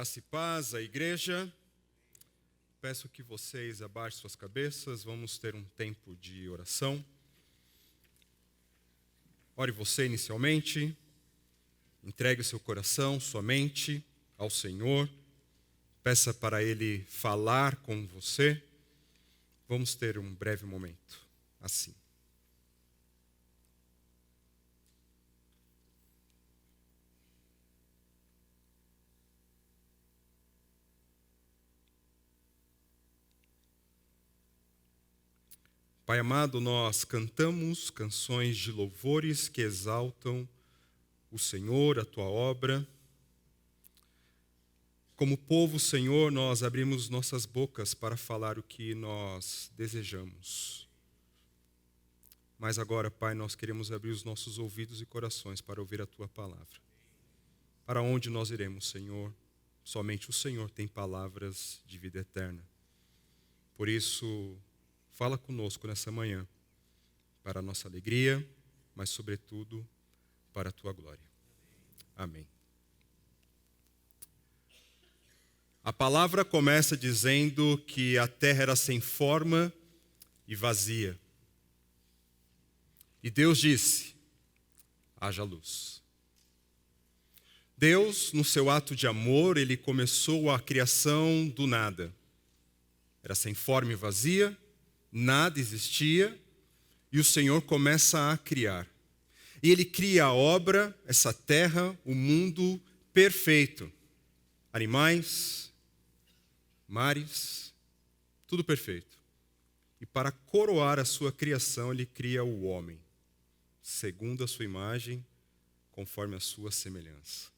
Graça e paz à igreja. Peço que vocês abaixem suas cabeças, vamos ter um tempo de oração. Ore você inicialmente, entregue o seu coração, sua mente ao Senhor. Peça para Ele falar com você. Vamos ter um breve momento assim. Pai amado, nós cantamos canções de louvores que exaltam o Senhor, a Tua obra. Como povo, Senhor, nós abrimos nossas bocas para falar o que nós desejamos. Mas agora, Pai, nós queremos abrir os nossos ouvidos e corações para ouvir a Tua palavra. Para onde nós iremos, Senhor? Somente o Senhor tem palavras de vida eterna. Por isso, fala conosco nessa manhã, para a nossa alegria, mas sobretudo para a Tua glória. Amém. A palavra começa dizendo que a terra era sem forma e vazia. E Deus disse: haja luz. Deus, no seu ato de amor, Ele começou a criação do nada. Era sem forma e vazia, nada existia, e o Senhor começa a criar. E Ele cria a obra, essa terra, o mundo perfeito. Animais, mares, tudo perfeito. E para coroar a sua criação, Ele cria o homem, segundo a sua imagem, conforme a sua semelhança.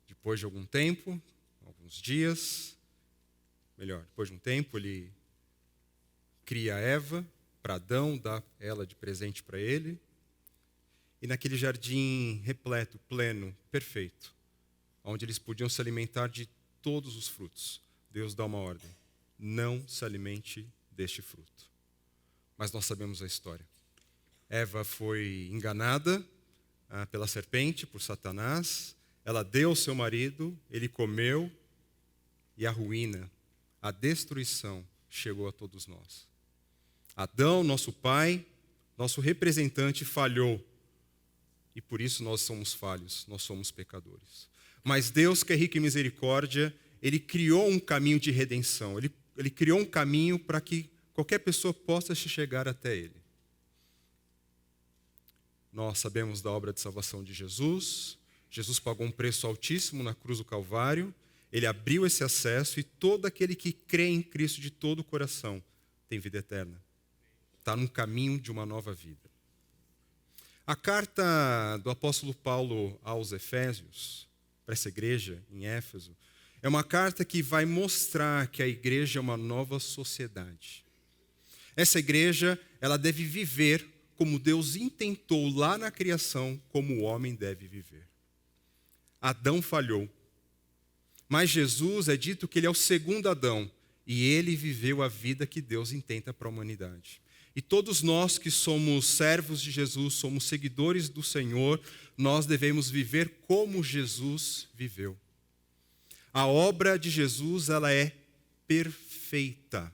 Depois de algum tempo, alguns dias, depois de um tempo, Ele cria Eva para Adão, dá ela de presente para ele. E naquele jardim repleto, pleno, perfeito, onde eles podiam se alimentar de todos os frutos, Deus dá uma ordem: não se alimente deste fruto. Mas nós sabemos a história. Eva foi enganada pela serpente, por Satanás. Ela deu ao seu marido, ele comeu, e a ruína, a destruição chegou a todos nós. Adão, nosso pai, nosso representante, falhou. E por isso nós somos falhos, nós somos pecadores. Mas Deus, que é rico em misericórdia, Ele criou um caminho de redenção. Ele criou um caminho para que qualquer pessoa possa chegar até Ele. Nós sabemos da obra de salvação de Jesus. Jesus pagou um preço altíssimo na cruz do Calvário. Ele abriu esse acesso e todo aquele que crê em Cristo de todo o coração tem vida eterna. Está num caminho de uma nova vida. A carta do apóstolo Paulo aos Efésios, para essa igreja em Éfeso, é uma carta que vai mostrar que a igreja é uma nova sociedade. Essa igreja, ela deve viver como Deus intentou lá na criação, como o homem deve viver. Adão falhou. Mas Jesus é dito que ele é o segundo Adão, e ele viveu a vida que Deus intenta para a humanidade. E todos nós que somos servos de Jesus, somos seguidores do Senhor, nós devemos viver como Jesus viveu. A obra de Jesus, ela é perfeita.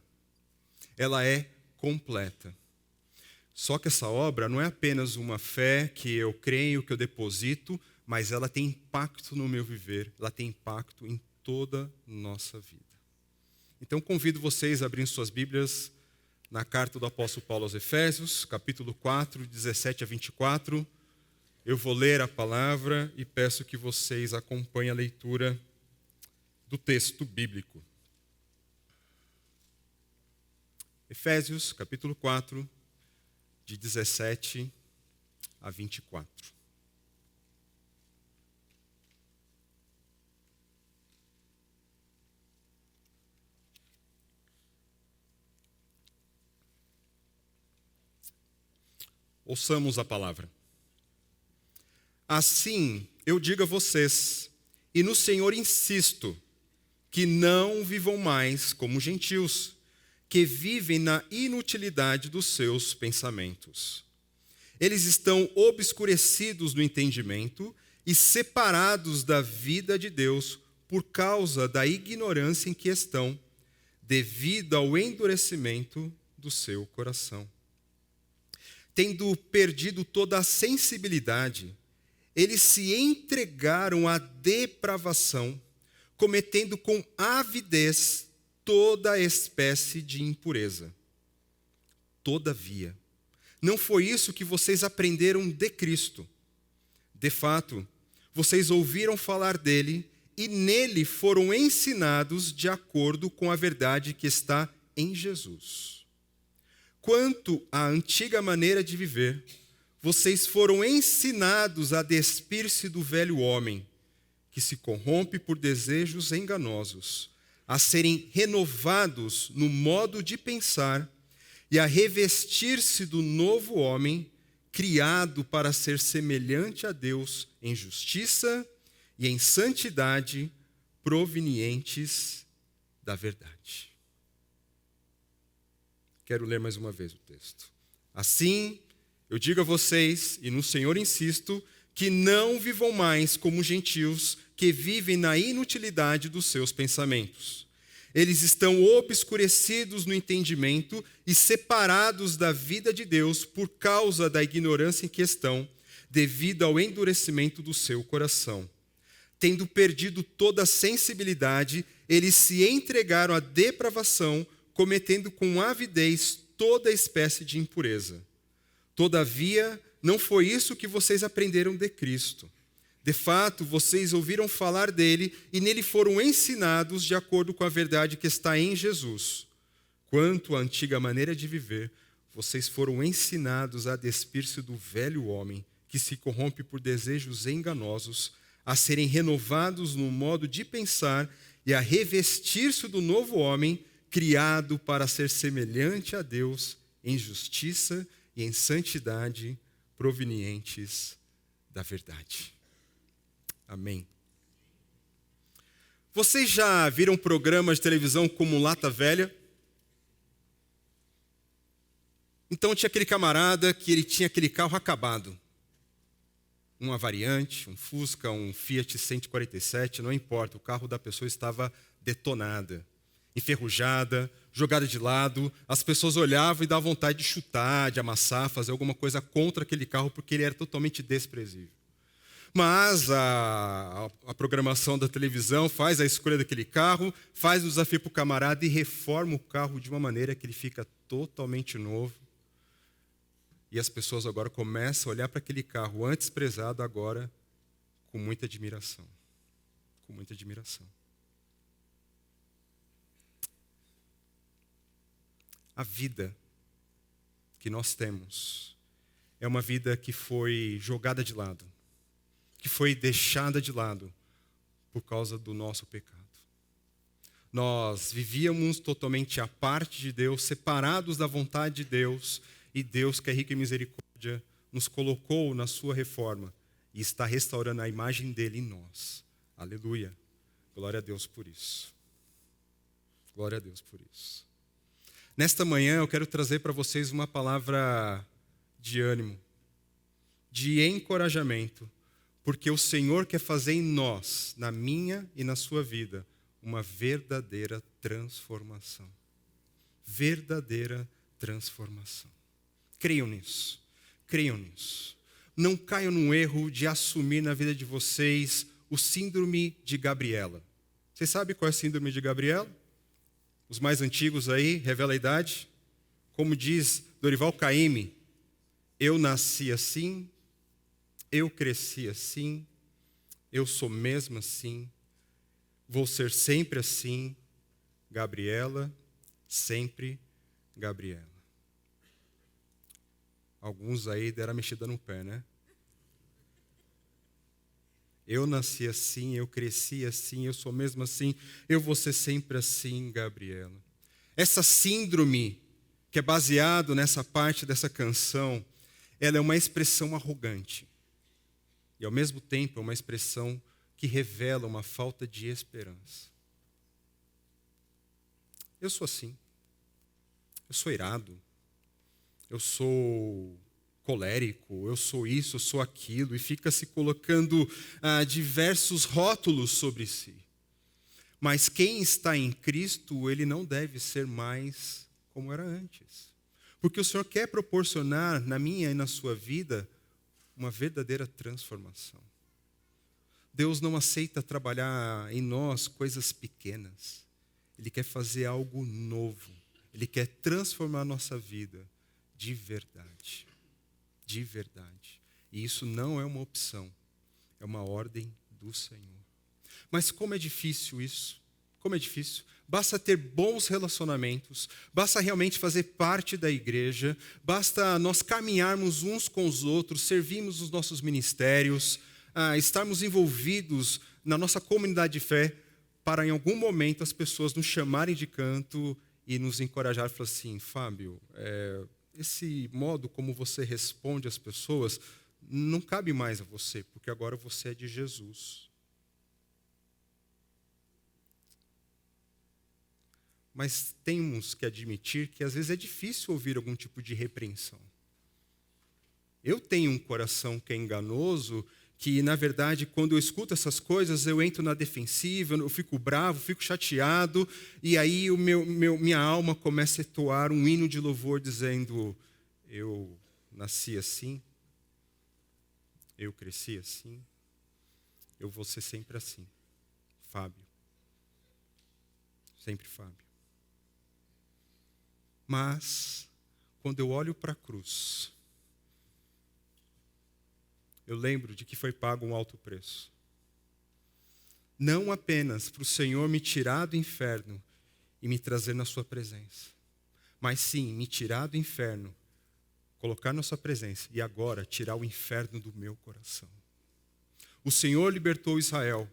Ela é completa. Só que essa obra não é apenas uma fé que eu creio, que eu deposito, mas ela tem impacto no meu viver, ela tem impacto em toda a nossa vida. Então convido vocês a abrirem suas Bíblias na carta do apóstolo Paulo aos Efésios, capítulo 4, 17 a 24. Eu vou ler a palavra e peço que vocês acompanhem a leitura do texto bíblico. Efésios, capítulo 4, de 17 a 24. Ouçamos a palavra. Assim, eu digo a vocês, e no Senhor insisto, que não vivam mais como gentios, que vivem na inutilidade dos seus pensamentos. Eles estão obscurecidos no entendimento e separados da vida de Deus por causa da ignorância em que estão, devido ao endurecimento do seu coração. Tendo perdido toda a sensibilidade, eles se entregaram à depravação, cometendo com avidez toda espécie de impureza. Todavia, não foi isso que vocês aprenderam de Cristo. De fato, vocês ouviram falar dele e nele foram ensinados de acordo com a verdade que está em Jesus. Quanto à antiga maneira de viver, vocês foram ensinados a despir-se do velho homem, que se corrompe por desejos enganosos, a serem renovados no modo de pensar e a revestir-se do novo homem, criado para ser semelhante a Deus em justiça e em santidade, provenientes da verdade. Quero ler mais uma vez o texto. Assim, eu digo a vocês, e no Senhor insisto, que não vivam mais como gentios que vivem na inutilidade dos seus pensamentos. Eles estão obscurecidos no entendimento e separados da vida de Deus por causa da ignorância em que estão, devido ao endurecimento do seu coração. Tendo perdido toda a sensibilidade, eles se entregaram à depravação, cometendo com avidez toda espécie de impureza. Todavia, não foi isso que vocês aprenderam de Cristo. De fato, vocês ouviram falar dele e nele foram ensinados de acordo com a verdade que está em Jesus. Quanto à antiga maneira de viver, vocês foram ensinados a despir-se do velho homem, que se corrompe por desejos enganosos, a serem renovados no modo de pensar e a revestir-se do novo homem, criado para ser semelhante a Deus em justiça e em santidade, provenientes da verdade. Amém. Vocês já viram programas de televisão como Lata Velha? Então tinha aquele camarada que ele tinha aquele carro acabado. Uma variante, um Fusca, um Fiat 147, não importa, o carro da pessoa estava detonada, enferrujada, jogada de lado. As pessoas olhavam e davam vontade de chutar, de amassar, fazer alguma coisa contra aquele carro, porque ele era totalmente desprezível. Mas a programação da televisão faz a escolha daquele carro, faz o desafio para o camarada e reforma o carro de uma maneira que ele fica totalmente novo. E as pessoas agora começam a olhar para aquele carro antes prezado, agora com muita admiração. Com muita admiração. A vida que nós temos é uma vida que foi jogada de lado, que foi deixada de lado por causa do nosso pecado. Nós vivíamos totalmente à parte de Deus, separados da vontade de Deus, e Deus, que é rico em misericórdia, nos colocou na sua reforma e está restaurando a imagem dele em nós. Aleluia. Glória a Deus por isso. Glória a Deus por isso. Nesta manhã eu quero trazer para vocês uma palavra de ânimo, de encorajamento, porque o Senhor quer fazer em nós, na minha e na sua vida, uma verdadeira transformação. Verdadeira transformação. Creiam nisso, creiam nisso. Não caiam no erro de assumir na vida de vocês o síndrome de Gabriela. Vocês sabem qual é a síndrome de Gabriela? Os mais antigos aí, revela a idade. Como diz Dorival Caymmi, eu nasci assim, eu cresci assim, eu sou mesmo assim, vou ser sempre assim, Gabriela, sempre Gabriela. Alguns aí deram a mexida no pé, né? Eu nasci assim, eu cresci assim, eu sou mesmo assim, eu vou ser sempre assim, Gabriela. Essa síndrome, que é baseado nessa parte dessa canção, ela é uma expressão arrogante. E ao mesmo tempo é uma expressão que revela uma falta de esperança. Eu sou assim. Eu sou irado. Eu sou colérico, eu sou isso, eu sou aquilo, e fica se colocando diversos rótulos sobre si. Mas quem está em Cristo, ele não deve ser mais como era antes. Porque o Senhor quer proporcionar na minha e na sua vida uma verdadeira transformação. Deus não aceita trabalhar em nós coisas pequenas. Ele quer fazer algo novo. Ele quer transformar a nossa vida de verdade. De verdade. E isso não é uma opção. É uma ordem do Senhor. Mas como é difícil isso? Como é difícil? Basta ter bons relacionamentos, basta realmente fazer parte da igreja, basta nós caminharmos uns com os outros, servirmos os nossos ministérios, estarmos envolvidos na nossa comunidade de fé, para em algum momento as pessoas nos chamarem de canto e nos encorajar e falar assim: Fábio, esse modo como você responde às pessoas não cabe mais a você, porque agora você é de Jesus. Mas temos que admitir que às vezes é difícil ouvir algum tipo de repreensão. Eu tenho um coração que é enganoso, que na verdade quando eu escuto essas coisas eu entro na defensiva, eu fico bravo, fico chateado, e aí minha alma começa a entoar um hino de louvor dizendo: eu nasci assim, eu cresci assim, eu vou ser sempre assim, Fábio. Sempre Fábio. Mas, quando eu olho para a cruz, eu lembro de que foi pago um alto preço. Não apenas para o Senhor me tirar do inferno e me trazer na sua presença, mas sim, me tirar do inferno, colocar na sua presença e agora tirar o inferno do meu coração. O Senhor libertou Israel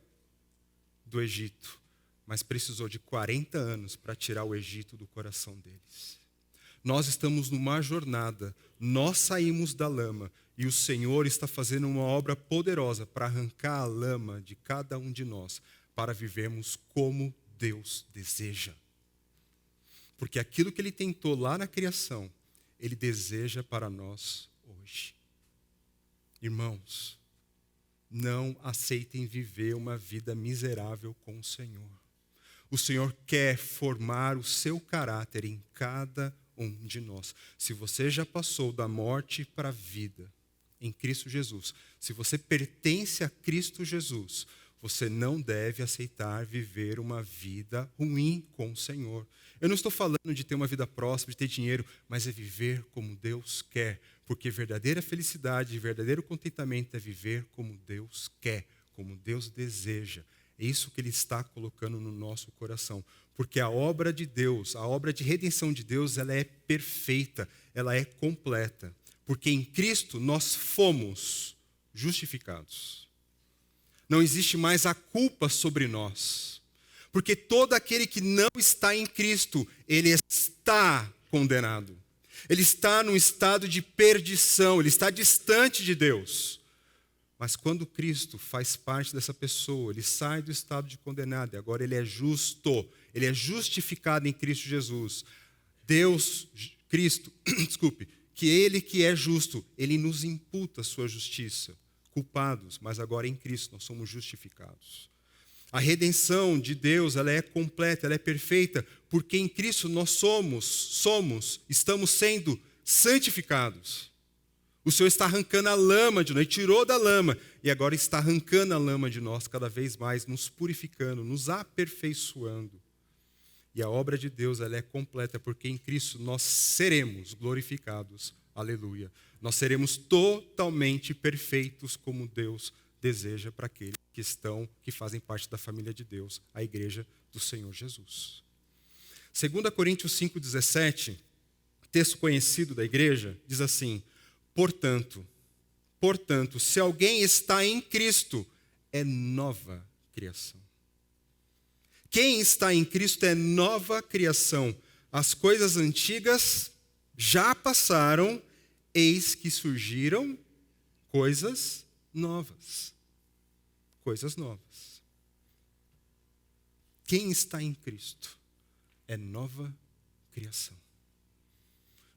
do Egito, mas precisou de 40 anos para tirar o Egito do coração deles. Nós estamos numa jornada, nós saímos da lama e o Senhor está fazendo uma obra poderosa para arrancar a lama de cada um de nós, para vivermos como Deus deseja. Porque aquilo que Ele tentou lá na criação, Ele deseja para nós hoje. Irmãos, não aceitem viver uma vida miserável com o Senhor. O Senhor quer formar o seu caráter em cada um de nós. Se você já passou da morte para a vida em Cristo Jesus, se você pertence a Cristo Jesus, você não deve aceitar viver uma vida ruim com o Senhor. Eu não estou falando de ter uma vida próspera, de ter dinheiro, mas é viver como Deus quer. Porque verdadeira felicidade, verdadeiro contentamento é viver como Deus quer, como Deus deseja. É isso que Ele está colocando no nosso coração. Porque a obra de Deus, a obra de redenção de Deus, ela é perfeita, ela é completa. Porque em Cristo nós fomos justificados. Não existe mais a culpa sobre nós. Porque todo aquele que não está em Cristo, ele está condenado. Ele está num estado de perdição, ele está distante de Deus. Mas quando Cristo faz parte dessa pessoa, ele sai do estado de condenado e agora ele é justo, ele é justificado em Cristo Jesus. Deus, Cristo, que Ele que é justo, Ele nos imputa a sua justiça. Culpados, mas agora em Cristo nós somos justificados. A redenção de Deus, ela é completa, ela é perfeita, porque em Cristo nós estamos sendo santificados. O Senhor está arrancando a lama de nós, Ele tirou da lama, e agora está arrancando a lama de nós cada vez mais, nos purificando, nos aperfeiçoando. E a obra de Deus, ela é completa, porque em Cristo nós seremos glorificados. Aleluia. Nós seremos totalmente perfeitos como Deus deseja para aqueles que fazem parte da família de Deus, a igreja do Senhor Jesus. 2 Coríntios 5,17, texto conhecido da igreja, diz assim: Portanto, se alguém está em Cristo, é nova criação. Quem está em Cristo é nova criação. As coisas antigas já passaram, eis que surgiram coisas novas. Coisas novas. Quem está em Cristo é nova criação.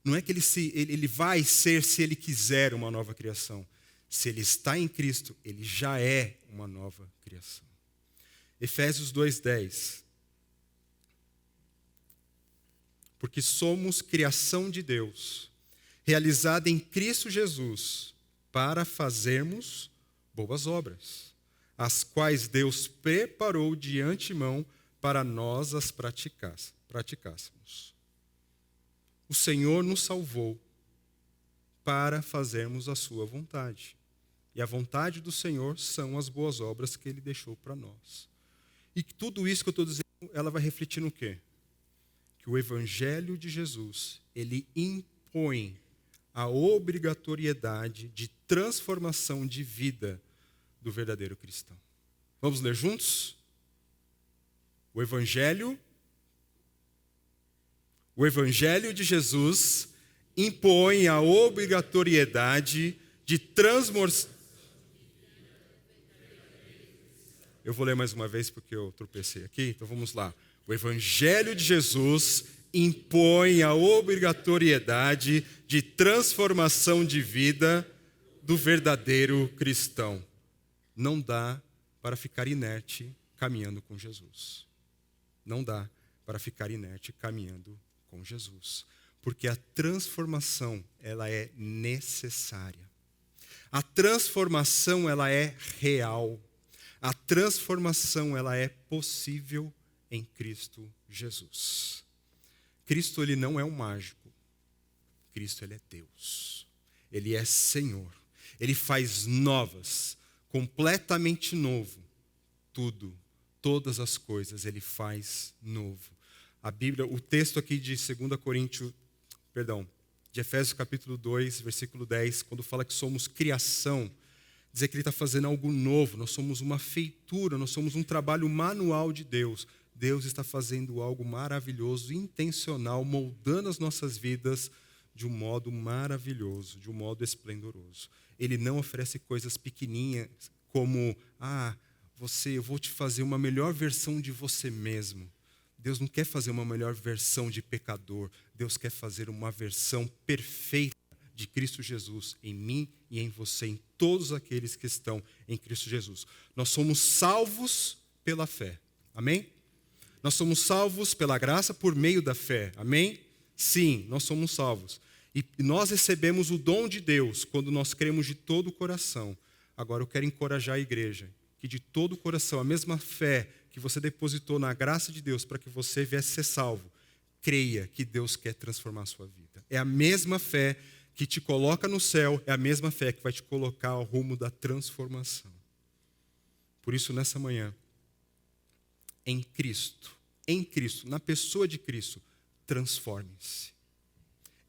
Não é que ele vai ser, se ele quiser, uma nova criação. Se ele está em Cristo, ele já é uma nova criação. Efésios 2:10. Porque somos criação de Deus, realizada em Cristo Jesus, para fazermos boas obras, as quais Deus preparou de antemão para nós as praticássemos. O Senhor nos salvou para fazermos a sua vontade. E a vontade do Senhor são as boas obras que Ele deixou para nós. E tudo isso que eu estou dizendo, ela vai refletir no quê? Que o Evangelho de Jesus, ele impõe a obrigatoriedade de transformação de vida do verdadeiro cristão. Vamos ler juntos? O Evangelho de Jesus impõe a obrigatoriedade de transformação. Eu vou ler mais uma vez porque eu tropecei aqui, então vamos lá. O Evangelho de Jesus impõe a obrigatoriedade de transformação de vida do verdadeiro cristão. Não dá para ficar inerte caminhando com Jesus. Não dá para ficar inerte caminhando com Jesus. Porque a transformação, ela é necessária. A transformação, ela é real. A transformação, ela é possível em Cristo Jesus. Cristo, ele não é um mágico. Cristo, ele é Deus. Ele é Senhor. Ele faz novas, completamente novo, tudo, todas as coisas, ele faz novo. A Bíblia, o texto aqui de de Efésios capítulo 2, versículo 10, quando fala que somos criação, dizer que ele está fazendo algo novo, nós somos uma feitura, nós somos um trabalho manual de Deus. Deus está fazendo algo maravilhoso, intencional, moldando as nossas vidas de um modo maravilhoso, de um modo esplendoroso. Ele não oferece coisas pequeninhas como, eu vou te fazer uma melhor versão de você mesmo. Deus não quer fazer uma melhor versão de pecador. Deus quer fazer uma versão perfeita de Cristo Jesus em mim e em você, em todos aqueles que estão em Cristo Jesus. Nós somos salvos pela fé. Amém? Nós somos salvos pela graça por meio da fé. Amém? Sim, nós somos salvos. E nós recebemos o dom de Deus quando nós cremos de todo o coração. Agora eu quero encorajar a igreja que de todo o coração, a mesma fé que você depositou na graça de Deus para que você viesse ser salvo, creia que Deus quer transformar a sua vida. É a mesma fé que te coloca no céu, é a mesma fé que vai te colocar ao rumo da transformação. Por isso, nessa manhã, em Cristo, na pessoa de Cristo, transforme-se.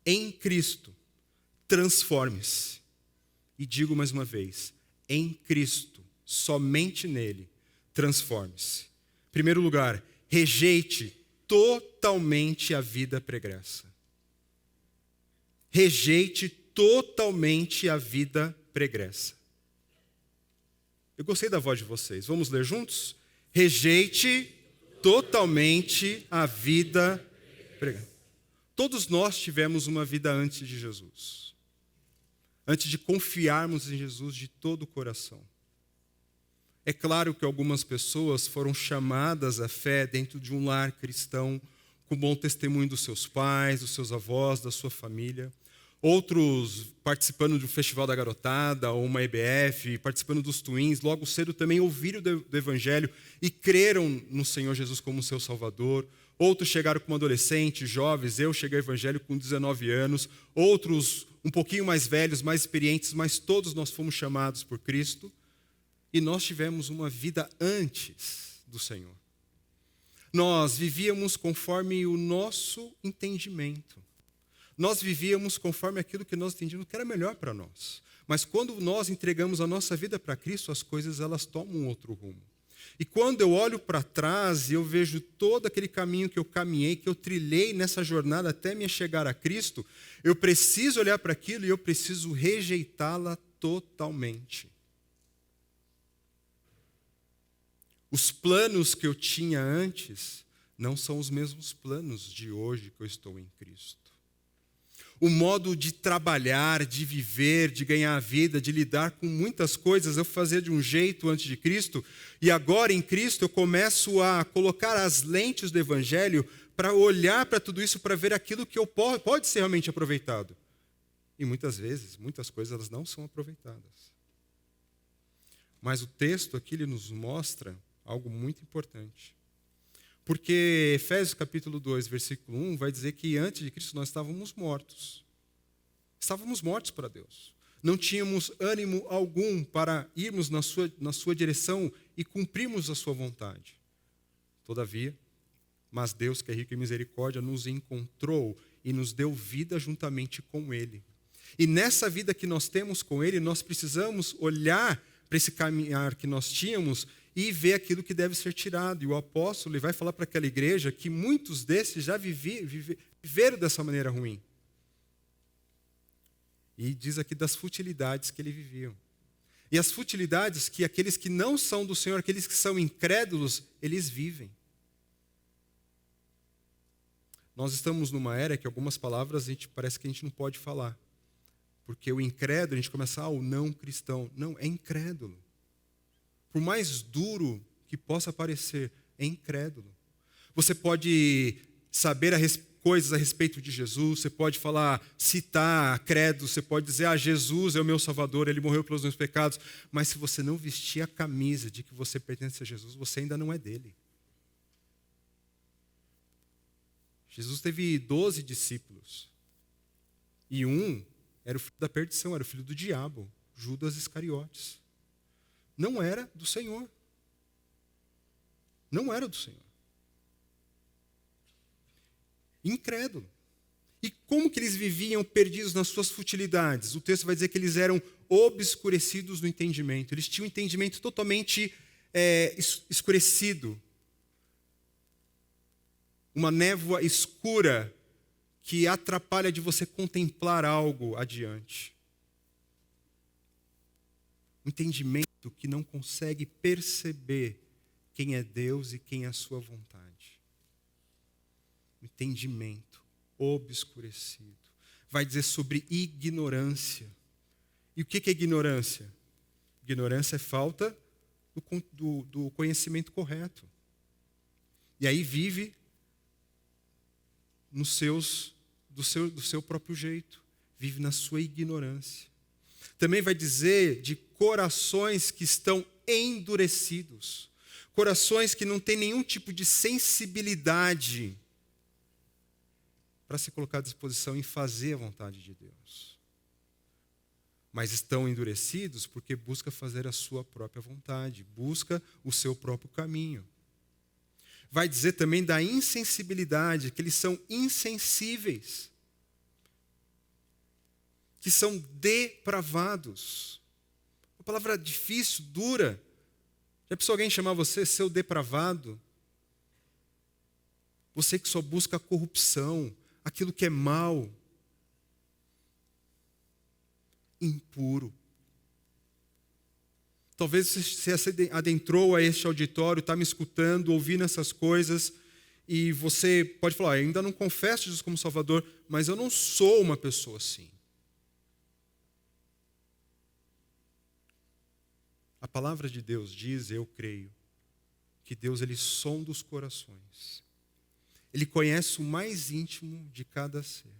Em Cristo, transforme-se. E digo mais uma vez, em Cristo, somente nele, transforme-se. Em primeiro lugar, rejeite totalmente a vida pregressa. Rejeite totalmente a vida pregressa. Eu gostei da voz de vocês. Vamos ler juntos? Rejeite totalmente a vida pregressa. Todos nós tivemos uma vida antes de Jesus. Antes de confiarmos em Jesus de todo o coração. É claro que algumas pessoas foram chamadas à fé dentro de um lar cristão, com bom testemunho dos seus pais, dos seus avós, da sua família. Outros participando do Festival da Garotada, ou uma EBF, participando dos Twins, logo cedo também ouviram do Evangelho e creram no Senhor Jesus como seu Salvador. Outros chegaram como adolescentes, jovens, eu cheguei ao Evangelho com 19 anos. Outros um pouquinho mais velhos, mais experientes, mas todos nós fomos chamados por Cristo. E nós tivemos uma vida antes do Senhor. Nós vivíamos conforme o nosso entendimento. Nós vivíamos conforme aquilo que nós entendíamos que era melhor para nós. Mas quando nós entregamos a nossa vida para Cristo, as coisas elas tomam um outro rumo. E quando eu olho para trás e eu vejo todo aquele caminho que eu caminhei, que eu trilhei nessa jornada até me chegar a Cristo, eu preciso olhar para aquilo e eu preciso rejeitá-la totalmente. Os planos que eu tinha antes não são os mesmos planos de hoje que eu estou em Cristo. O modo de trabalhar, de viver, de ganhar a vida, de lidar com muitas coisas, eu fazia de um jeito antes de Cristo, e agora em Cristo eu começo a colocar as lentes do Evangelho para olhar para tudo isso, para ver aquilo que pode ser realmente aproveitado. E muitas vezes, muitas coisas elas não são aproveitadas. Mas o texto aqui ele nos mostra algo muito importante. Porque Efésios capítulo 2, versículo 1, vai dizer que antes de Cristo nós estávamos mortos. Estávamos mortos para Deus. Não tínhamos ânimo algum para irmos na sua direção e cumprirmos a sua vontade. Todavia, mas Deus, que é rico em misericórdia, nos encontrou e nos deu vida juntamente com Ele. E nessa vida que nós temos com Ele, nós precisamos olhar para esse caminhar que nós tínhamos e ver aquilo que deve ser tirado. E o apóstolo ele vai falar para aquela igreja que muitos desses já viveram dessa maneira ruim. E diz aqui das futilidades que eles viviam. E as futilidades que aqueles que não são do Senhor, aqueles que são incrédulos, eles vivem. Nós estamos numa era que algumas palavras parece que a gente não pode falar. Porque o incrédulo, a gente começa, o não cristão. Não, é incrédulo. Por mais duro que possa parecer, é incrédulo. Você pode saber coisas a respeito de Jesus, você pode citar credo, você pode dizer, Jesus é o meu Salvador, Ele morreu pelos meus pecados, mas se você não vestir a camisa de que você pertence a Jesus, você ainda não é dele. Jesus teve 12 discípulos, e um era o filho da perdição, era o filho do diabo, Judas Iscariotes. Não era do Senhor. Não era do Senhor. Incrédulo. E como que eles viviam perdidos nas suas futilidades? O texto vai dizer que eles eram obscurecidos no entendimento. Eles tinham um entendimento totalmente escurecido. Uma névoa escura que atrapalha de você contemplar algo adiante. Um entendimento que não consegue perceber quem é Deus e quem é a sua vontade. Um entendimento obscurecido. Vai dizer sobre ignorância. E o que é ignorância? Ignorância é falta do conhecimento correto. E aí vive do seu próprio jeito. Vive na sua ignorância. Também vai dizer de corações que estão endurecidos. Corações que não têm nenhum tipo de sensibilidade para se colocar à disposição em fazer a vontade de Deus. Mas estão endurecidos porque busca fazer a sua própria vontade, busca o seu próprio caminho. Vai dizer também da insensibilidade, que eles são insensíveis, que são depravados. Uma palavra difícil, dura. Já pensou alguém chamar você seu depravado? Você que só busca a corrupção, aquilo que é mal, impuro. Talvez você se adentrou a este auditório, está me escutando, ouvindo essas coisas, e você pode falar, ainda não confesso Jesus como Salvador, mas eu não sou uma pessoa assim. A palavra de Deus diz, eu creio, que Deus ele sonda os corações. Ele conhece o mais íntimo de cada ser.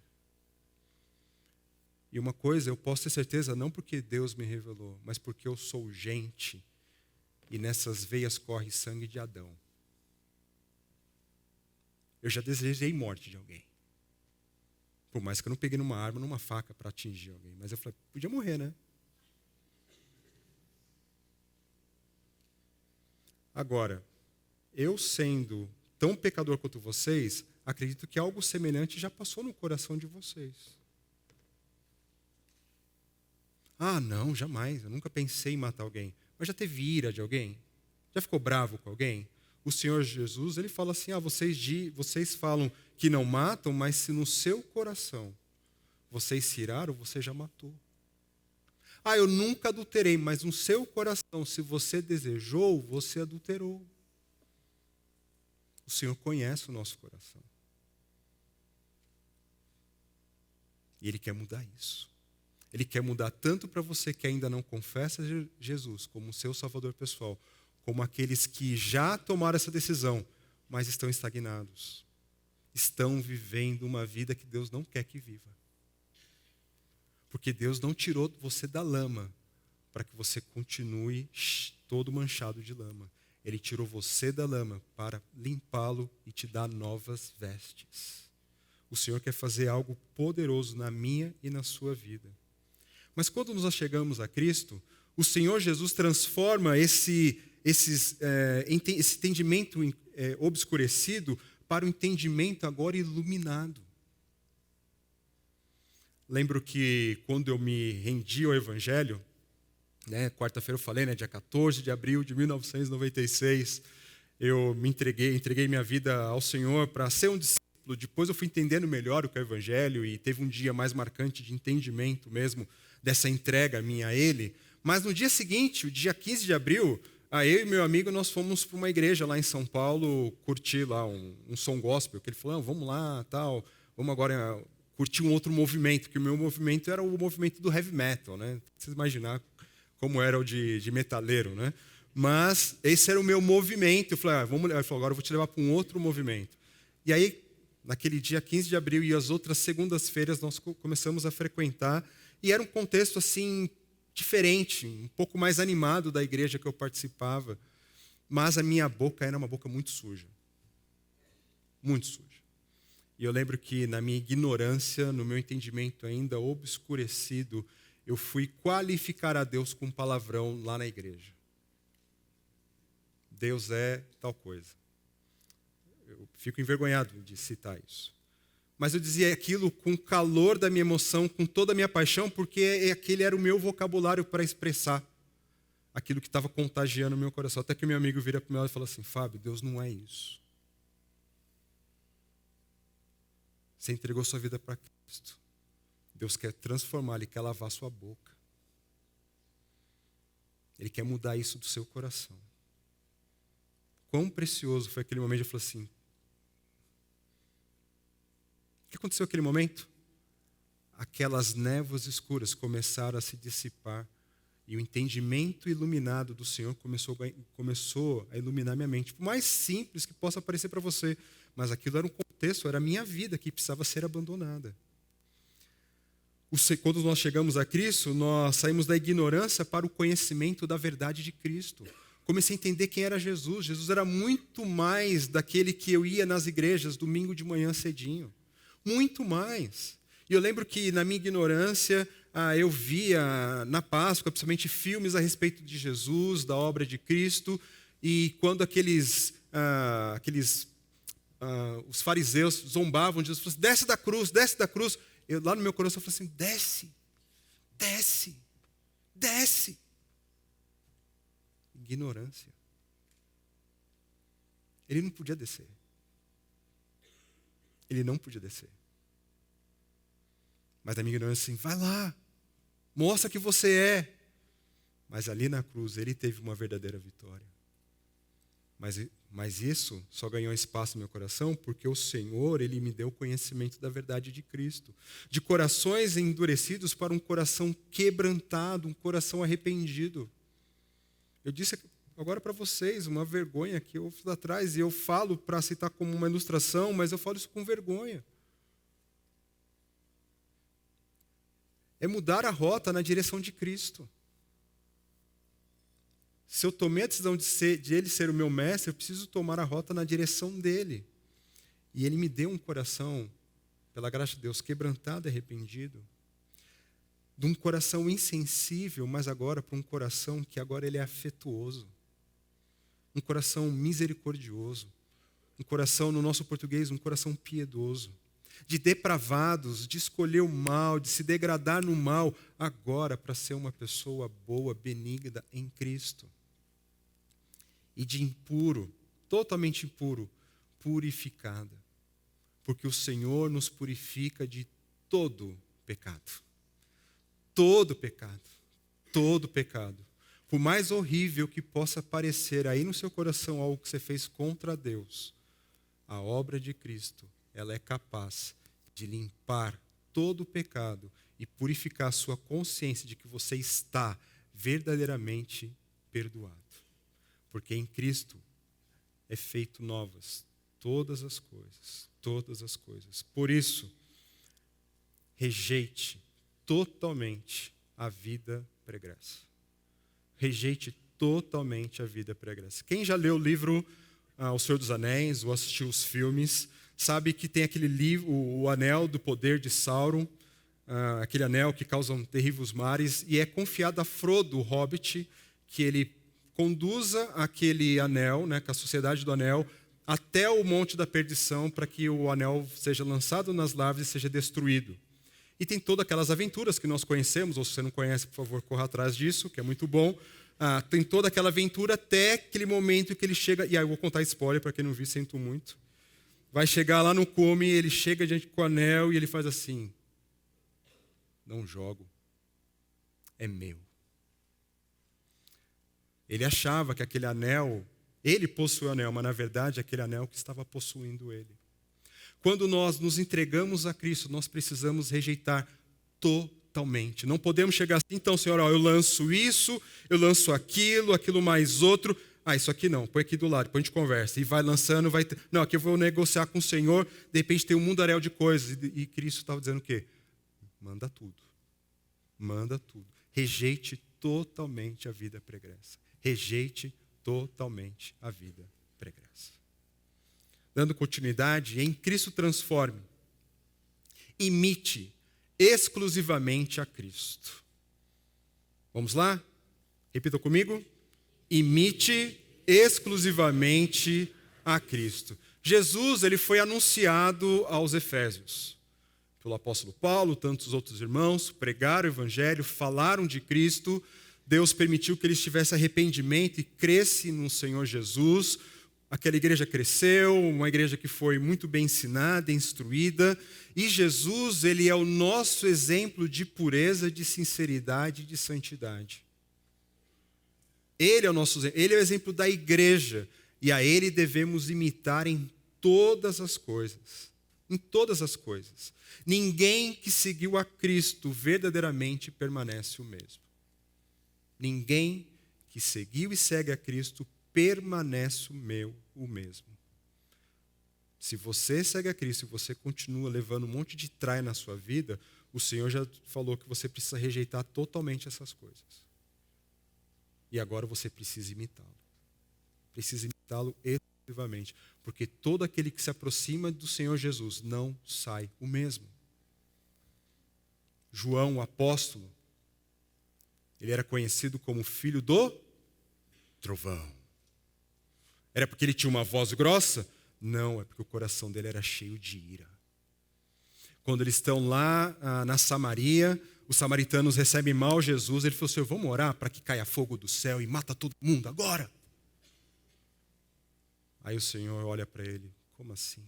E uma coisa, eu posso ter certeza, não porque Deus me revelou, mas porque eu sou gente e nessas veias corre sangue de Adão. Eu já desejei morte de alguém. Por mais que eu não peguei numa arma, numa faca para atingir alguém. Mas eu falei, podia morrer, né? Agora, eu sendo tão pecador quanto vocês, acredito que algo semelhante já passou no coração de vocês. Ah, não, jamais, eu nunca pensei em matar alguém. Mas já teve ira de alguém? Já ficou bravo com alguém? O Senhor Jesus, ele fala assim, vocês falam que não matam, mas se no seu coração vocês se iraram, você já matou. Ah, eu nunca adulterei, mas no seu coração, se você desejou, você adulterou. O Senhor conhece o nosso coração. E Ele quer mudar isso. Ele quer mudar tanto para você que ainda não confessa Jesus como seu Salvador pessoal, como aqueles que já tomaram essa decisão, mas estão estagnados. Estão vivendo uma vida que Deus não quer que viva. Porque Deus não tirou você da lama para que você continue todo manchado de lama. Ele tirou você da lama para limpá-lo e te dar novas vestes. O Senhor quer fazer algo poderoso na minha e na sua vida. Mas quando nós chegamos a Cristo, o Senhor Jesus transforma esse entendimento obscurecido para o entendimento agora iluminado. Lembro que quando eu me rendi ao Evangelho, quarta-feira eu falei, dia 14 de abril de 1996, eu me entreguei minha vida ao Senhor para ser um discípulo. Depois eu fui entendendo melhor o que é o Evangelho e teve um dia mais marcante de entendimento mesmo dessa entrega minha a Ele. Mas no dia seguinte, o dia 15 de abril, eu e meu amigo, nós fomos para uma igreja lá em São Paulo curtir lá um som gospel, que ele falou, vamos lá, tal, vamos agora curtir um outro movimento, que o meu movimento era o movimento do heavy metal, né? Vocês imaginar como era o de metaleiro, né? Mas esse era o meu movimento. Eu falei, ele falou, agora eu vou te levar para um outro movimento. E aí, naquele dia 15 de abril e as outras segundas-feiras, nós começamos a frequentar, e era um contexto assim diferente, um pouco mais animado da igreja que eu participava, mas a minha boca era uma boca muito suja. Muito suja. E eu lembro que na minha ignorância, no meu entendimento ainda obscurecido, eu fui qualificar a Deus com um palavrão lá na igreja. Deus é tal coisa. Eu fico envergonhado de citar isso. Mas eu dizia aquilo com o calor da minha emoção, com toda a minha paixão, porque aquele era o meu vocabulário para expressar aquilo que estava contagiando o meu coração. Até que meu amigo vira para o meu lado e fala assim, Fábio, Deus não é isso. Você entregou sua vida para Cristo. Deus quer transformar, Ele quer lavar sua boca. Ele quer mudar isso do seu coração. Quão precioso foi aquele momento, eu falei assim, o que aconteceu naquele momento? Aquelas névoas escuras começaram a se dissipar e o entendimento iluminado do Senhor começou a iluminar minha mente. Por mais simples que possa parecer para você, mas aquilo era um contexto, era a minha vida que precisava ser abandonada. Quando nós chegamos a Cristo, nós saímos da ignorância para o conhecimento da verdade de Cristo. Comecei a entender quem era Jesus. Jesus era muito mais daquele que eu ia nas igrejas domingo de manhã cedinho. Muito mais. E eu lembro que na minha ignorância, eu via na Páscoa, principalmente filmes a respeito de Jesus, da obra de Cristo, e quando os fariseus zombavam de Jesus, falavam assim, desce da cruz. Lá no meu coração eu falei assim, desce. Ignorância. Ele não podia descer. Ele não podia descer. Mas a minha ignorância assim, vai lá, mostra que você é. Mas ali na cruz ele teve uma verdadeira vitória. Mas isso só ganhou espaço no meu coração porque o Senhor, Ele me deu o conhecimento da verdade de Cristo. De corações endurecidos para um coração quebrantado, um coração arrependido. Eu disse agora para vocês uma vergonha que eu fiz lá atrás, e eu falo para citar como uma ilustração, mas eu falo isso com vergonha. É mudar a rota na direção de Cristo. Se eu tomei a decisão de Ele ser o meu mestre, eu preciso tomar a rota na direção dEle. E Ele me deu um coração, pela graça de Deus, quebrantado e arrependido. De um coração insensível, mas agora para um coração que agora ele é afetuoso. Um coração misericordioso. Um coração, no nosso português, um coração piedoso. De depravados, de escolher o mal, de se degradar no mal, agora para ser uma pessoa boa, benigna em Cristo. E de impuro, totalmente impuro, purificada. Porque o Senhor nos purifica de todo pecado. Todo pecado. Todo pecado. Por mais horrível que possa parecer aí no seu coração algo que você fez contra Deus, a obra de Cristo, ela é capaz de limpar todo o pecado e purificar a sua consciência de que você está verdadeiramente perdoado. Porque em Cristo é feito novas todas as coisas, todas as coisas. Por isso, rejeite totalmente a vida pregressa. Rejeite totalmente a vida pregressa. Quem já leu o livro O Senhor dos Anéis, ou assistiu os filmes, sabe que tem aquele livro, o Anel do Poder de Sauron, aquele anel que causa terríveis mares, e é confiado a Frodo, o Hobbit, que ele conduza aquele anel, né, com a sociedade do anel, até o Monte da Perdição, para que o anel seja lançado nas lavras e seja destruído. E tem todas aquelas aventuras que nós conhecemos, ou se você não conhece, por favor, corra atrás disso, que é muito bom. Tem toda aquela aventura até aquele momento que ele chega, e aí eu vou contar spoiler para quem não viu, sinto muito. Vai chegar lá no cume, ele chega diante com o anel e ele faz assim: não jogo, é meu. Ele achava que aquele anel, ele possuía o anel, mas na verdade aquele anel que estava possuindo ele. Quando nós nos entregamos a Cristo, nós precisamos rejeitar totalmente. Não podemos chegar assim, então, Senhor, eu lanço isso, eu lanço aquilo mais outro. Isso aqui não, põe aqui do lado, depois a gente conversa. E vai lançando, não, aqui eu vou negociar com o Senhor, de repente tem um mundaréu de coisas. E Cristo estava dizendo o quê? Manda tudo. Manda tudo. Rejeite totalmente a vida pregressa. Rejeite totalmente a vida pregressa. Dando continuidade, em Cristo transforme. Imite exclusivamente a Cristo. Vamos lá? Repita comigo. Imite exclusivamente a Cristo. Jesus, ele foi anunciado aos Efésios pelo apóstolo Paulo, tantos outros irmãos, pregaram o evangelho, falaram de Cristo. Deus permitiu que eles tivessem arrependimento e crescem no Senhor Jesus. Aquela igreja cresceu, uma igreja que foi muito bem ensinada, instruída. E Jesus, ele é o nosso exemplo de pureza, de sinceridade e de santidade. Ele é o nosso exemplo, ele é o exemplo da igreja. E a ele devemos imitar em todas as coisas. Em todas as coisas. Ninguém que seguiu a Cristo verdadeiramente permanece o mesmo. Ninguém que seguiu e segue a Cristo permanece o mesmo. Se você segue a Cristo e você continua levando um monte de traia na sua vida, o Senhor já falou que você precisa rejeitar totalmente essas coisas. E agora você precisa imitá-lo. Precisa imitá-lo exclusivamente. Porque todo aquele que se aproxima do Senhor Jesus não sai o mesmo. João, o apóstolo, ele era conhecido como filho do trovão. Era porque ele tinha uma voz grossa? Não, é porque o coração dele era cheio de ira. Quando eles estão lá na Samaria, os samaritanos recebem mal Jesus, ele falou: Senhor, vamos orar para que caia fogo do céu e mata todo mundo agora. Aí o Senhor olha para ele: como assim?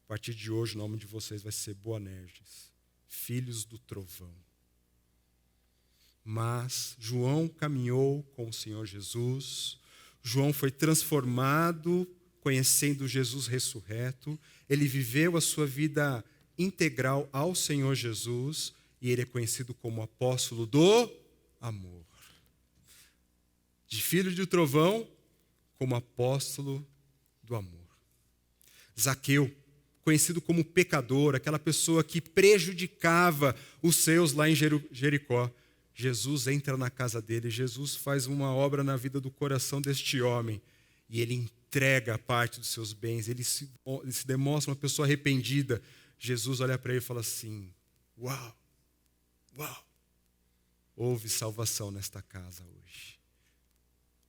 A partir de hoje o nome de vocês vai ser Boanerges, filhos do trovão. Mas João caminhou com o Senhor Jesus, João foi transformado, conhecendo Jesus ressurreto, ele viveu a sua vida integral ao Senhor Jesus, e ele é conhecido como apóstolo do amor. De filho do trovão, como apóstolo do amor. Zaqueu, conhecido como pecador, aquela pessoa que prejudicava os seus lá em Jericó. Jesus entra na casa dele, Jesus faz uma obra na vida do coração deste homem, e ele entrega parte dos seus bens, ele se demonstra uma pessoa arrependida. Jesus olha para ele e fala assim: uau, houve salvação nesta casa hoje.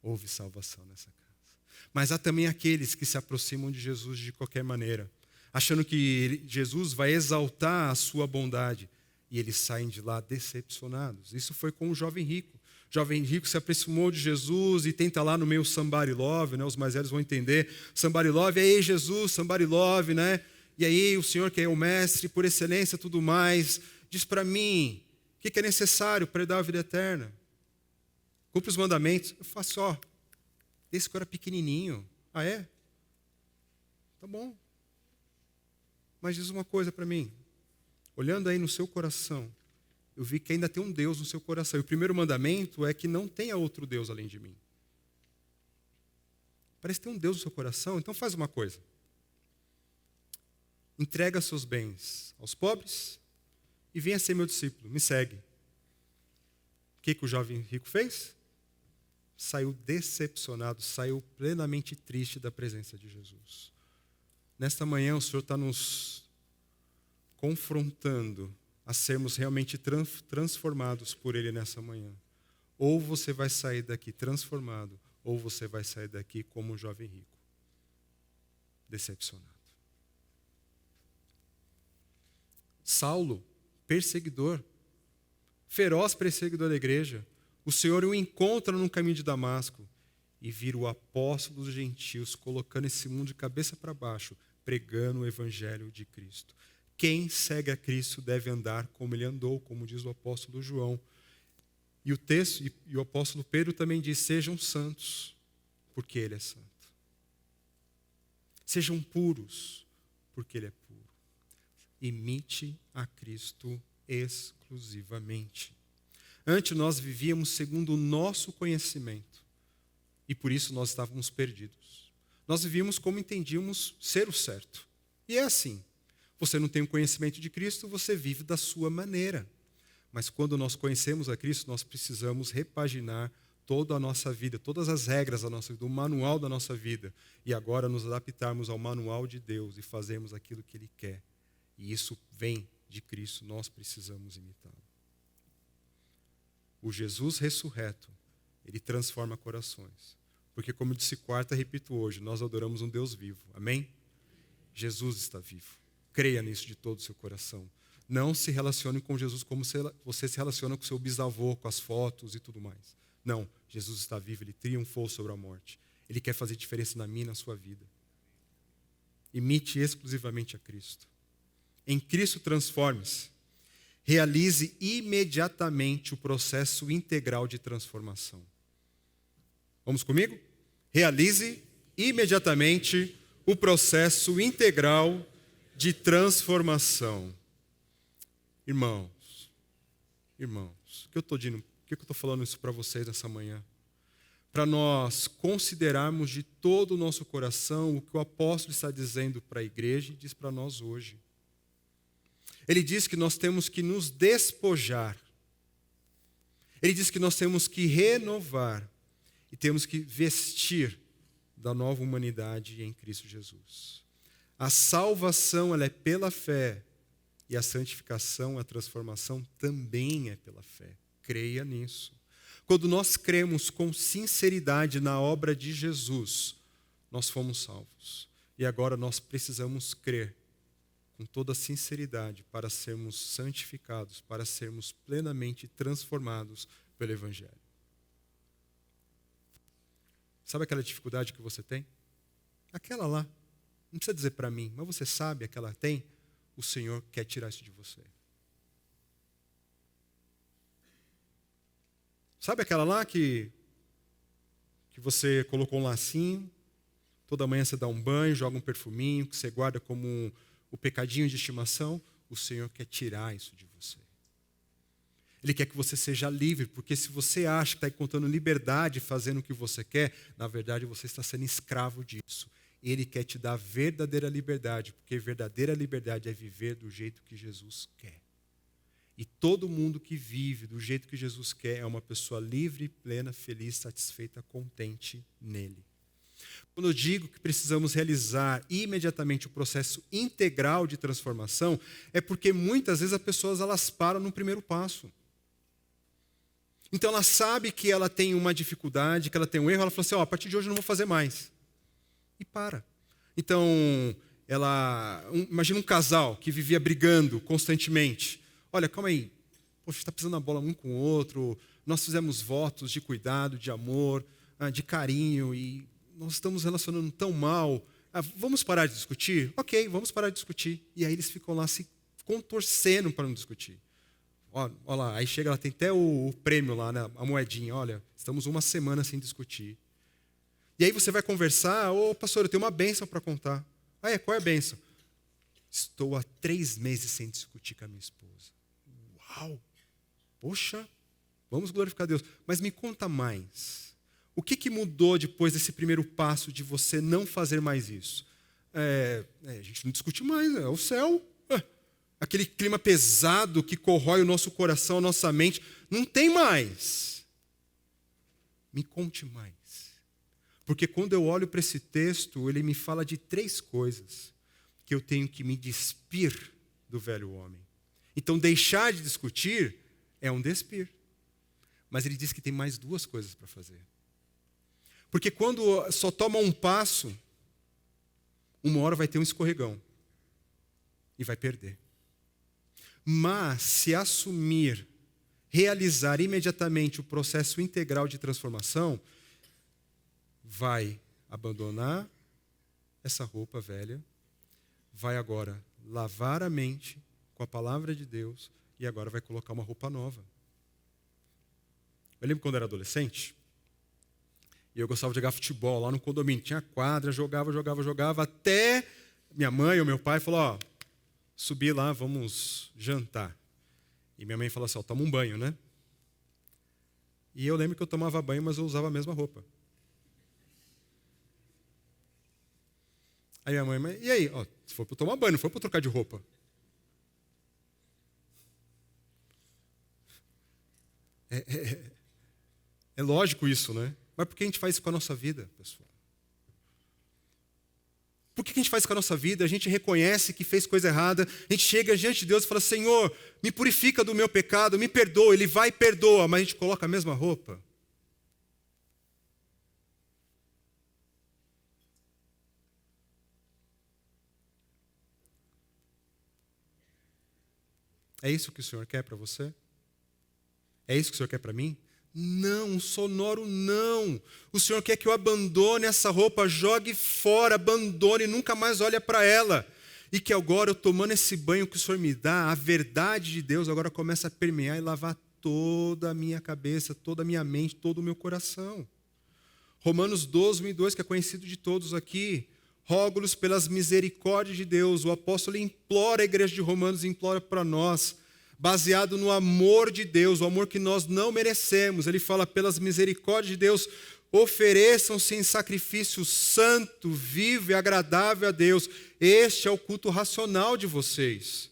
Houve salvação nessa casa. Mas há também aqueles que se aproximam de Jesus de qualquer maneira, achando que Jesus vai exaltar a sua bondade, e eles saem de lá decepcionados. Isso foi com o jovem rico. O jovem rico se aproximou de Jesus e tenta lá no meio somebody love, né? Os mais velhos vão entender. Somebody love, aí Jesus, somebody love, né? E aí o Senhor, que é o mestre por excelência, tudo mais, diz para mim, o que é necessário para dar a vida eterna? Cumpre os mandamentos. Eu faço, esse que era pequenininho. Ah, é? Tá bom. Mas diz uma coisa para mim. olhando aí no seu coração, eu vi que ainda tem um Deus no seu coração. E o primeiro mandamento é que não tenha outro Deus além de mim. Parece ter um Deus no seu coração, então faz uma coisa. Entrega seus bens aos pobres e venha ser meu discípulo, me segue. O que o jovem rico fez? Saiu decepcionado, saiu plenamente triste da presença de Jesus. Nesta manhã o Senhor está nos confrontando a sermos realmente transformados por Ele nessa manhã. Ou você vai sair daqui transformado, ou você vai sair daqui como um jovem rico, decepcionado. Saulo, perseguidor, feroz perseguidor da igreja, o Senhor o encontra no caminho de Damasco e vira o apóstolo dos gentios, colocando esse mundo de cabeça para baixo, pregando o evangelho de Cristo. Quem segue a Cristo deve andar como ele andou, como diz o apóstolo João. E o texto, e o apóstolo Pedro também diz, sejam santos, porque ele é santo. Sejam puros, porque ele é puro. Imite a Cristo exclusivamente. Antes nós vivíamos segundo o nosso conhecimento, e por isso nós estávamos perdidos. Nós vivíamos como entendíamos ser o certo. E é assim. Você não tem o conhecimento de Cristo, você vive da sua maneira. Mas quando nós conhecemos a Cristo, nós precisamos repaginar toda a nossa vida, todas as regras da nossa vida, o manual da nossa vida. E agora nos adaptarmos ao manual de Deus e fazermos aquilo que Ele quer. E isso vem de Cristo, nós precisamos imitá-lo. O Jesus ressurreto, Ele transforma corações. Porque como eu disse quarta, repito hoje, nós adoramos um Deus vivo. Amém? Jesus está vivo. Creia nisso de todo o seu coração. Não se relacione com Jesus como você se relaciona com seu bisavô, com as fotos e tudo mais. Não, Jesus está vivo, Ele triunfou sobre a morte. Ele quer fazer diferença na minha e na sua vida. Imite exclusivamente a Cristo. Em Cristo transforme-se. Realize imediatamente o processo integral de transformação. Vamos comigo? Realize imediatamente o processo integral de transformação. Irmãos, o que eu estou falando isso para vocês nessa manhã? Para nós considerarmos de todo o nosso coração o que o apóstolo está dizendo para a igreja e diz para nós hoje. Ele diz que nós temos que nos despojar. Ele diz que nós temos que renovar e temos que vestir da nova humanidade em Cristo Jesus. A salvação ela é pela fé e a santificação, a transformação também é pela fé. Creia nisso. Quando nós cremos com sinceridade na obra de Jesus, nós fomos salvos. E agora nós precisamos crer com toda sinceridade para sermos santificados, para sermos plenamente transformados pelo Evangelho. Sabe aquela dificuldade que você tem? Aquela lá. Não precisa dizer para mim, mas você sabe que ela tem, o Senhor quer tirar isso de você. Sabe aquela lá que você colocou um lacinho, toda manhã você dá um banho, joga um perfuminho, que você guarda como o pecadinho de estimação? O Senhor quer tirar isso de você. Ele quer que você seja livre, porque se você acha que está encontrando liberdade fazendo o que você quer, na verdade você está sendo escravo disso. Ele quer te dar verdadeira liberdade, porque verdadeira liberdade é viver do jeito que Jesus quer. E todo mundo que vive do jeito que Jesus quer é uma pessoa livre, plena, feliz, satisfeita, contente nele. Quando eu digo que precisamos realizar imediatamente o processo integral de transformação, é porque muitas vezes as pessoas elas param no primeiro passo. Então ela sabe que ela tem uma dificuldade, que ela tem um erro, ela fala assim, a partir de hoje eu não vou fazer mais. E para. Então, imagina um casal que vivia brigando constantemente. Olha, calma aí, poxa, está pisando a bola um com o outro, nós fizemos votos de cuidado, de amor, de carinho, e nós estamos relacionando tão mal. Vamos parar de discutir? Ok, vamos parar de discutir. E aí eles ficam lá se contorcendo para não discutir. Olha lá, aí chega, ela tem até o prêmio lá, né, a moedinha, olha, estamos uma semana sem discutir. E aí você vai conversar, pastor, eu tenho uma bênção para contar. Qual é a bênção? Estou há 3 meses sem discutir com a minha esposa. Uau! Poxa, vamos glorificar a Deus. Mas me conta mais. O que mudou depois desse primeiro passo de você não fazer mais isso? A gente não discute mais, é o céu. Aquele clima pesado que corrói o nosso coração, a nossa mente, não tem mais. Me conte mais. Porque quando eu olho para esse texto, ele me fala de 3 coisas que eu tenho que me despir do velho homem. Então, deixar de discutir é um despir. Mas ele diz que tem mais 2 coisas para fazer. Porque quando só toma um passo, uma hora vai ter um escorregão. E vai perder. Mas, se assumir, realizar imediatamente o processo integral de transformação, vai abandonar essa roupa velha, vai agora lavar a mente com a palavra de Deus e agora vai colocar uma roupa nova. Eu lembro quando eu era adolescente, e eu gostava de jogar futebol lá no condomínio. Tinha quadra, jogava, até minha mãe ou meu pai falou, subi lá, vamos jantar. E minha mãe falou assim, toma um banho, né? E eu lembro que eu tomava banho, mas eu usava a mesma roupa. Aí minha mãe, e aí? Se for para eu tomar banho, não foi para eu trocar de roupa. É lógico isso, né? Mas por que a gente faz isso com a nossa vida, pessoal? Por que a gente faz isso com a nossa vida? A gente reconhece que fez coisa errada, a gente chega diante de Deus e fala, Senhor, me purifica do meu pecado, me perdoa. Ele vai e perdoa, mas a gente coloca a mesma roupa. É isso que o Senhor quer para você? É isso que o Senhor quer para mim? Não, um sonoro não. O Senhor quer que eu abandone essa roupa, jogue fora, abandone, nunca mais olhe para ela. E que agora eu tomando esse banho que o Senhor me dá, a verdade de Deus agora começa a permear e lavar toda a minha cabeça, toda a minha mente, todo o meu coração. Romanos 12, 1 e 2, que é conhecido de todos aqui. Rogo-lhes pelas misericórdias de Deus. O apóstolo implora, a igreja de Romanos implora para nós, baseado no amor de Deus, o amor que nós não merecemos. Ele fala, pelas misericórdias de Deus, ofereçam-se em sacrifício santo, vivo e agradável a Deus. Este é o culto racional de vocês.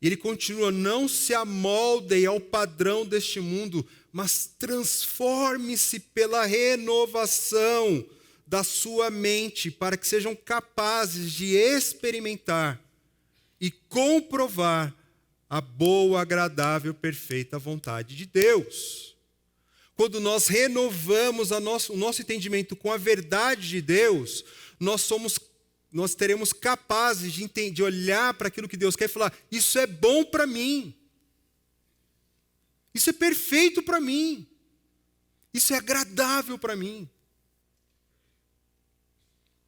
E ele continua, não se amoldem ao padrão deste mundo, mas transforme-se pela renovação da sua mente, para que sejam capazes de experimentar e comprovar a boa, agradável, perfeita vontade de Deus. Quando nós renovamos o nosso entendimento com a verdade de Deus, nós teremos capazes de olhar para aquilo que Deus quer e falar, isso é bom para mim. Isso é perfeito para mim. Isso é agradável para mim.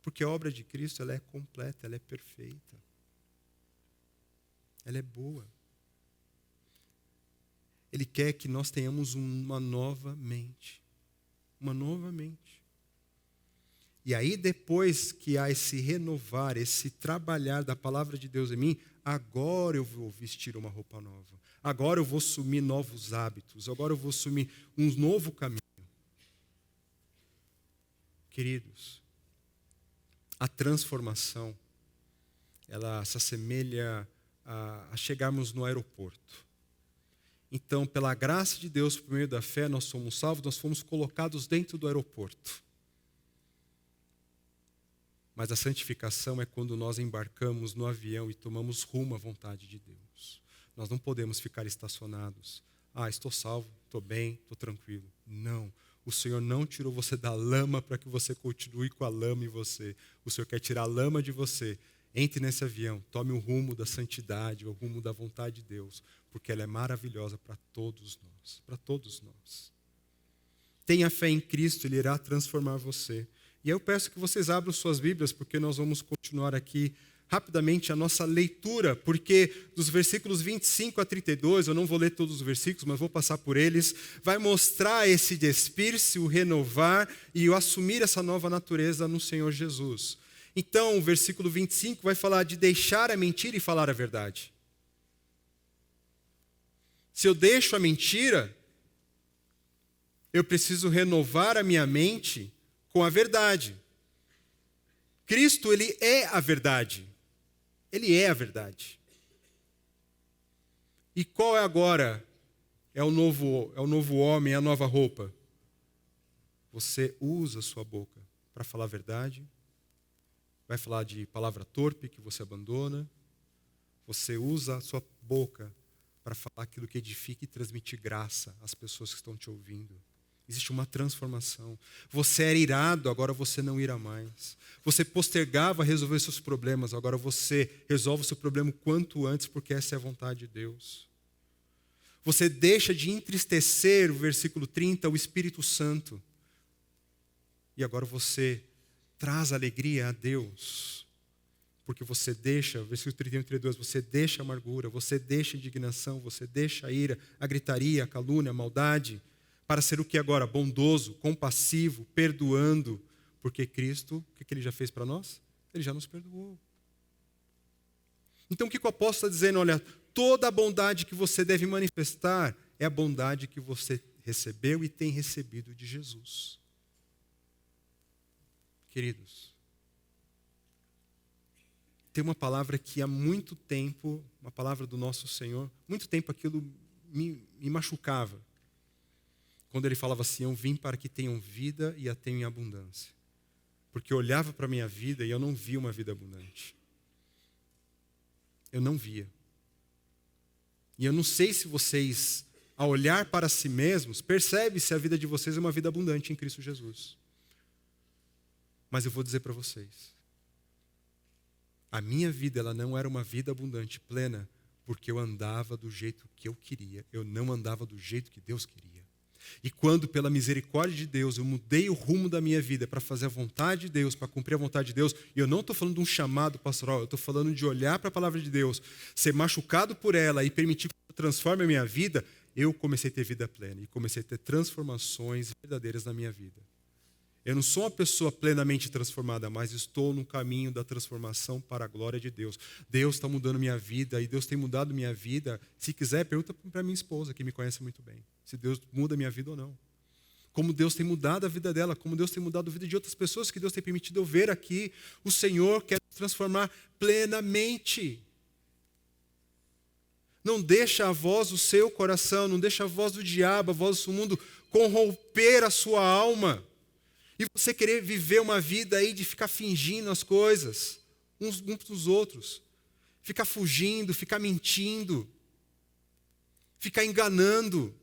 Porque a obra de Cristo ela é completa, ela é perfeita. Ela é boa. Ele quer que nós tenhamos uma nova mente. Uma nova mente. E aí depois que há esse renovar, esse trabalhar da palavra de Deus em mim, agora eu vou vestir uma roupa nova. Agora eu vou assumir novos hábitos. Agora eu vou assumir um novo caminho. Queridos, a transformação, ela se assemelha a chegarmos no aeroporto. Então, pela graça de Deus, por meio da fé, nós somos salvos, nós fomos colocados dentro do aeroporto. Mas a santificação é quando nós embarcamos no avião e tomamos rumo à vontade de Deus. Nós não podemos ficar estacionados. Estou salvo, estou bem, estou tranquilo. Não. O Senhor não tirou você da lama para que você continue com a lama em você. O Senhor quer tirar a lama de você. Entre nesse avião, tome o rumo da santidade, o rumo da vontade de Deus, porque ela é maravilhosa para todos nós. Para todos nós. Tenha fé em Cristo, Ele irá transformar você. E eu peço que vocês abram suas Bíblias, porque nós vamos continuar aqui rapidamente a nossa leitura, porque dos versículos 25 a 32, eu não vou ler todos os versículos, mas vou passar por eles, vai mostrar esse despir-se, o renovar e o assumir essa nova natureza no Senhor Jesus. Então, o versículo 25 vai falar de deixar a mentira e falar a verdade. Se eu deixo a mentira, eu preciso renovar a minha mente com a verdade. Cristo, ele é a verdade. Ele é a verdade. E qual é agora? É o novo homem, é a nova roupa. Você usa a sua boca para falar a verdade. Vai falar de palavra torpe que você abandona. Você usa a sua boca para falar aquilo que edifica e transmitir graça às pessoas que estão te ouvindo. Existe uma transformação. Você era irado, agora você não irá mais. Você postergava resolver seus problemas, agora você resolve o seu problema o quanto antes, porque essa é a vontade de Deus. Você deixa de entristecer, o versículo 30, o Espírito Santo. E agora você traz alegria a Deus. Porque você deixa, versículo 31 e 32, você deixa a amargura, você deixa a indignação, você deixa a ira, a gritaria, a calúnia, a maldade, para ser o que agora? Bondoso, compassivo, perdoando. Porque Cristo, o que ele já fez para nós? Ele já nos perdoou. Então o que o apóstolo está dizendo? Olha, toda a bondade que você deve manifestar é a bondade que você recebeu e tem recebido de Jesus. Queridos, tem uma palavra que há muito tempo, uma palavra do nosso Senhor, muito tempo aquilo me machucava. Quando ele falava assim, eu vim para que tenham vida e a tenham em abundância. Porque eu olhava para a minha vida e eu não via uma vida abundante. Eu não via. E eu não sei se vocês, ao olhar para si mesmos, percebem se a vida de vocês é uma vida abundante em Cristo Jesus. Mas eu vou dizer para vocês, a minha vida ela não era uma vida abundante, plena, porque eu andava do jeito que eu queria, eu não andava do jeito que Deus queria. E quando, pela misericórdia de Deus, eu mudei o rumo da minha vida para fazer a vontade de Deus, para cumprir a vontade de Deus, e eu não estou falando de um chamado pastoral, eu estou falando de olhar para a palavra de Deus, ser machucado por ela e permitir que ela transforme a minha vida, eu comecei a ter vida plena e comecei a ter transformações verdadeiras na minha vida. Eu não sou uma pessoa plenamente transformada, mas estou no caminho da transformação para a glória de Deus. Deus está mudando minha vida e Deus tem mudado minha vida. Se quiser, pergunta para minha esposa, que me conhece muito bem, se Deus muda minha vida ou não. Como Deus tem mudado a vida dela, como Deus tem mudado a vida de outras pessoas que Deus tem permitido eu ver aqui. O Senhor quer transformar plenamente. Não deixa a voz do seu coração, não deixa a voz do diabo, a voz do mundo corromper a sua alma. E você querer viver uma vida aí de ficar fingindo as coisas, uns dos outros. Ficar fugindo, ficar mentindo, ficar enganando.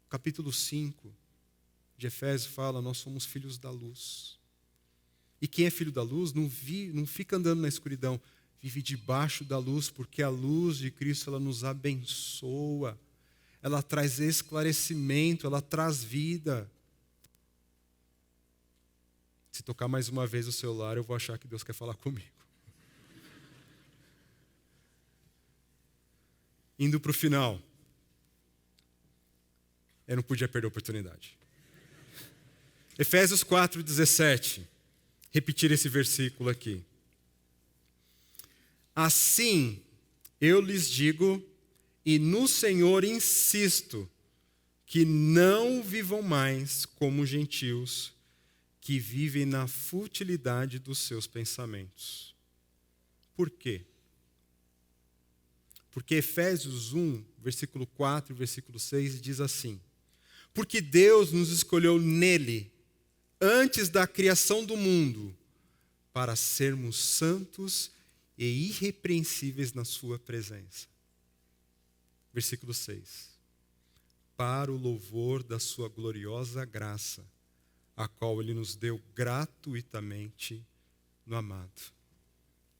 Capítulo 5 de Efésios fala, nós somos filhos da luz. E quem é filho da luz não fica andando na escuridão, vive debaixo da luz, porque a luz de Cristo ela nos abençoa. Ela traz esclarecimento, ela traz vida. Se tocar mais uma vez o celular, eu vou achar que Deus quer falar comigo. Indo para o final. Eu não podia perder a oportunidade. Efésios 4:17. Repetir esse versículo aqui. Assim, eu lhes digo, e no Senhor insisto, que não vivam mais como gentios, que vivem na futilidade dos seus pensamentos. Por quê? Porque Efésios 1, versículo 4 e versículo 6 diz assim: porque Deus nos escolheu nele, antes da criação do mundo, para sermos santos e irrepreensíveis na sua presença. Versículo 6. Para o louvor da sua gloriosa graça, a qual ele nos deu gratuitamente no amado.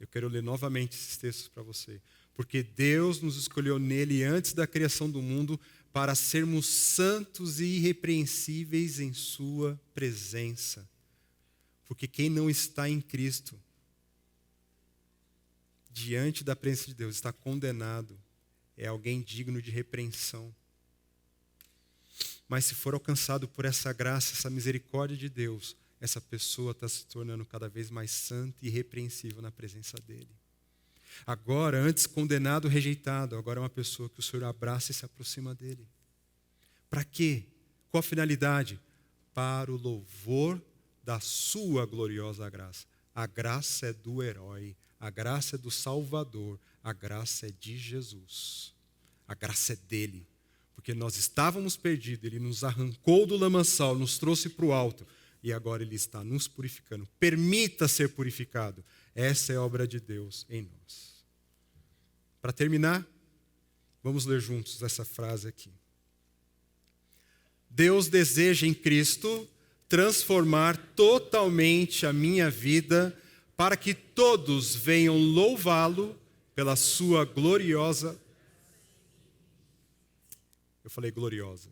Eu quero ler novamente esses textos para você. Porque Deus nos escolheu nele antes da criação do mundo para sermos santos e irrepreensíveis em sua presença. Porque quem não está em Cristo, diante da presença de Deus, está condenado. É alguém digno de repreensão. Mas se for alcançado por essa graça, essa misericórdia de Deus, essa pessoa está se tornando cada vez mais santa e irrepreensível na presença dele. Agora, antes condenado, rejeitado, agora é uma pessoa que o Senhor abraça e se aproxima dele. Para quê? Qual a finalidade? Para o louvor da sua gloriosa graça. A graça é do herói, a graça é do Salvador, a graça é de Jesus. A graça é dele. Porque nós estávamos perdidos, ele nos arrancou do lamaçal, nos trouxe para o alto. E agora ele está nos purificando. Permita ser purificado. Essa é a obra de Deus em nós. Para terminar, vamos ler juntos essa frase aqui. Deus deseja em Cristo transformar totalmente a minha vida para que todos venham louvá-lo pela sua gloriosa... Eu falei gloriosa.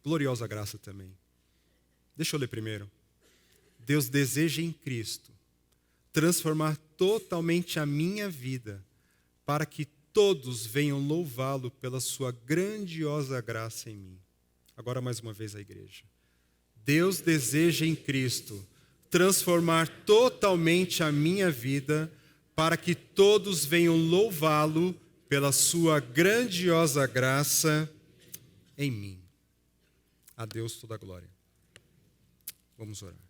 Gloriosa graça também. Deixa eu ler primeiro. Deus deseja em Cristo transformar totalmente a minha vida para que todos venham louvá-lo pela sua grandiosa graça em mim. Agora mais uma vez a igreja. Deus deseja em Cristo transformar totalmente a minha vida para que todos venham louvá-lo pela sua grandiosa graça em mim. A Deus toda a glória. Vamos orar.